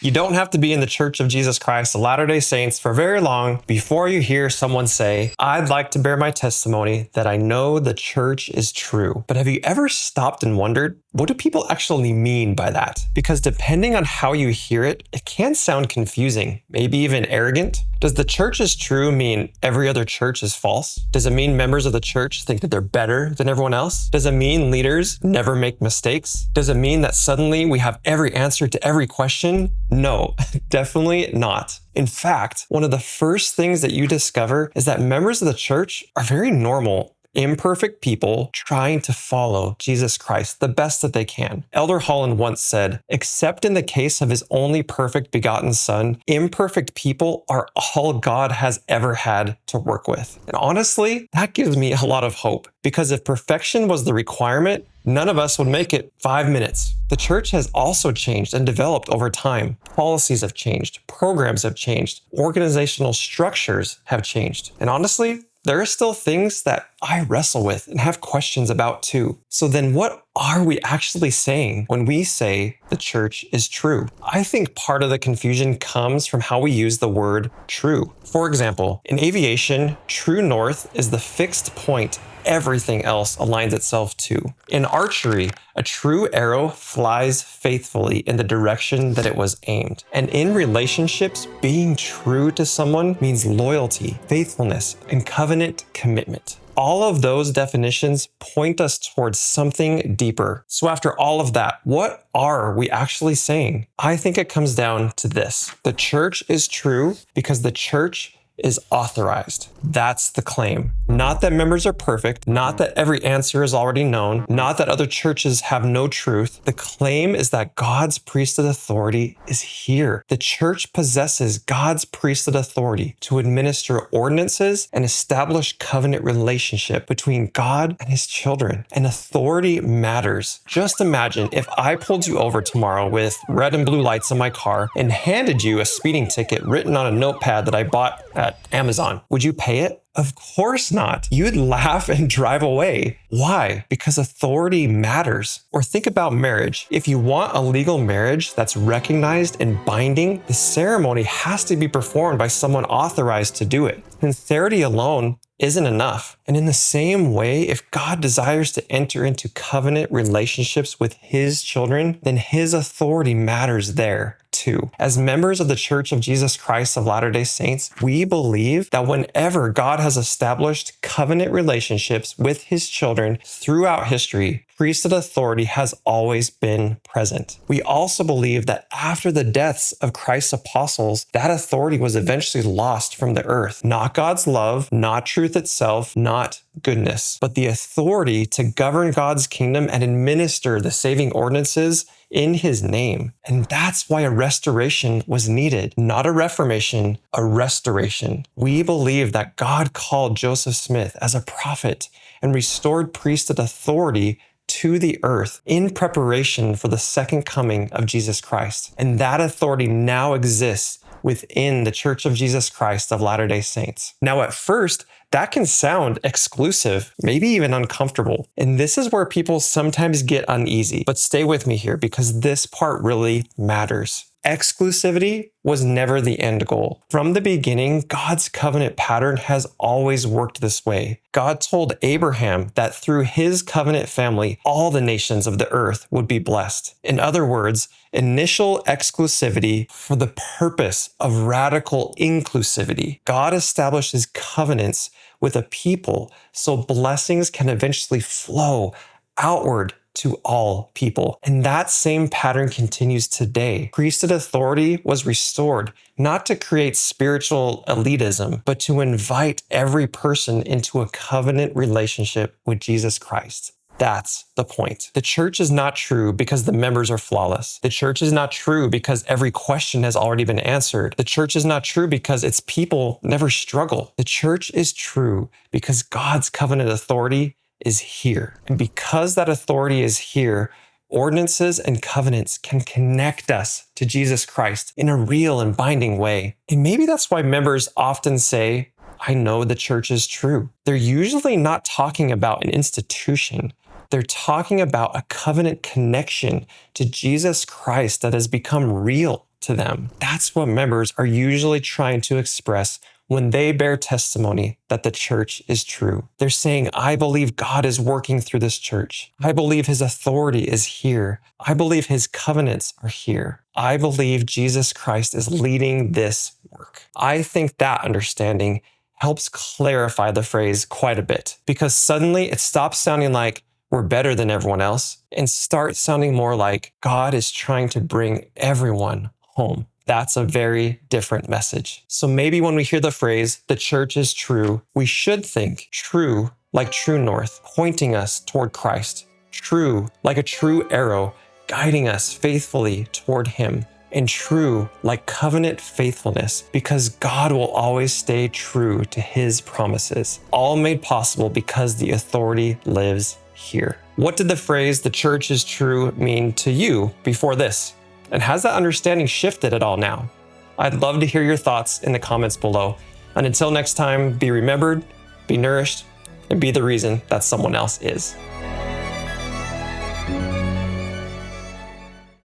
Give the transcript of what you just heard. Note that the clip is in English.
You don't have to be in the Church of Jesus Christ of Latter-day Saints for very long before you hear someone say, "I'd like to bear my testimony that I know the church is true." But have you ever stopped and wondered, what do people actually mean by that? Because depending on how you hear it, it can sound confusing, maybe even arrogant. Does the church is true mean every other church is false? Does it mean members of the church think that they're better than everyone else? Does it mean leaders never make mistakes? Does it mean that suddenly we have every answer to every question? No, definitely not. In fact, one of the first things that you discover is that members of the church are very normal, imperfect people trying to follow Jesus Christ the best that they can. Elder Holland once said, "Except in the case of his only perfect begotten Son, imperfect people are all God has ever had to work with." And honestly, that gives me a lot of hope, because if perfection was the requirement, none of us would make it 5 minutes. The church has also changed and developed over time. Policies have changed, programs have changed, organizational structures have changed. And honestly, there are still things that I wrestle with and have questions about too. So then what are we actually saying when we say the church is true? I think part of the confusion comes from how we use the word true. For example, in aviation, true north is the fixed point everything else aligns itself to. In archery, a true arrow flies faithfully in the direction that it was aimed. And in relationships, being true to someone means loyalty, faithfulness, and covenant commitment. All of those definitions point us towards something deeper. So after all of that, what are we actually saying? I think it comes down to this. The church is true because the church is authorized. That's the claim. Not that members are perfect, not that every answer is already known, not that other churches have no truth. The claim is that God's priesthood authority is here. The church possesses God's priesthood authority to administer ordinances and establish covenant relationship between God and his children. And authority matters. Just imagine if I pulled you over tomorrow with red and blue lights in my car and handed you a speeding ticket written on a notepad that I bought at Amazon. Would you pay it? Of course not. You'd laugh and drive away. Why? Because authority matters. Or think about marriage. If you want a legal marriage that's recognized and binding, the ceremony has to be performed by someone authorized to do it. Sincerity alone isn't enough. And in the same way, if God desires to enter into covenant relationships with his children, then his authority matters there too. As members of the Church of Jesus Christ of Latter-day Saints, we believe that whenever God has established covenant relationships with his children throughout history, priesthood authority has always been present. We also believe that after the deaths of Christ's apostles, that authority was eventually lost from the earth. Not God's love, not truth itself, not goodness, but the authority to govern God's kingdom and administer the saving ordinances in his name. And that's why a restoration was needed, not a reformation, a restoration. We believe that God called Joseph Smith as a prophet and restored priesthood authority to the earth in preparation for the second coming of Jesus Christ. And that authority now exists within the Church of Jesus Christ of Latter-day Saints. Now, at first, that can sound exclusive, maybe even uncomfortable. And this is where people sometimes get uneasy. But stay with me here because this part really matters. Exclusivity was never the end goal. From the beginning, God's covenant pattern has always worked this way. God told Abraham that through his covenant family, all the nations of the earth would be blessed. In other words, initial exclusivity for the purpose of radical inclusivity. God establishes covenants with a people so blessings can eventually flow outward to all people. And that same pattern continues today. Priesthood authority was restored not to create spiritual elitism, but to invite every person into a covenant relationship with Jesus Christ. That's the point. The church is not true because the members are flawless. The church is not true because every question has already been answered. The church is not true because its people never struggle. The church is true because God's covenant authority is here. And because that authority is here, ordinances and covenants can connect us to Jesus Christ in a real and binding way. And maybe that's why members often say, "I know the church is true." They're usually not talking about an institution. They're talking about a covenant connection to Jesus Christ that has become real to them. That's what members are usually trying to express when they bear testimony that the church is true. They're saying, I believe God is working through this church. I believe his authority is here. I believe his covenants are here. I believe Jesus Christ is leading this work. I think that understanding helps clarify the phrase quite a bit, because suddenly it stops sounding like we're better than everyone else and starts sounding more like God is trying to bring everyone home. That's a very different message. So maybe when we hear the phrase, the church is true, we should think true like true north, pointing us toward Christ. True like a true arrow, guiding us faithfully toward him. And true like covenant faithfulness, because God will always stay true to his promises. All made possible because the authority lives here. What did the phrase, the church is true, mean to you before this? And has that understanding shifted at all now? I'd love to hear your thoughts in the comments below. And until next time, be remembered, be nourished, and be the reason that someone else is.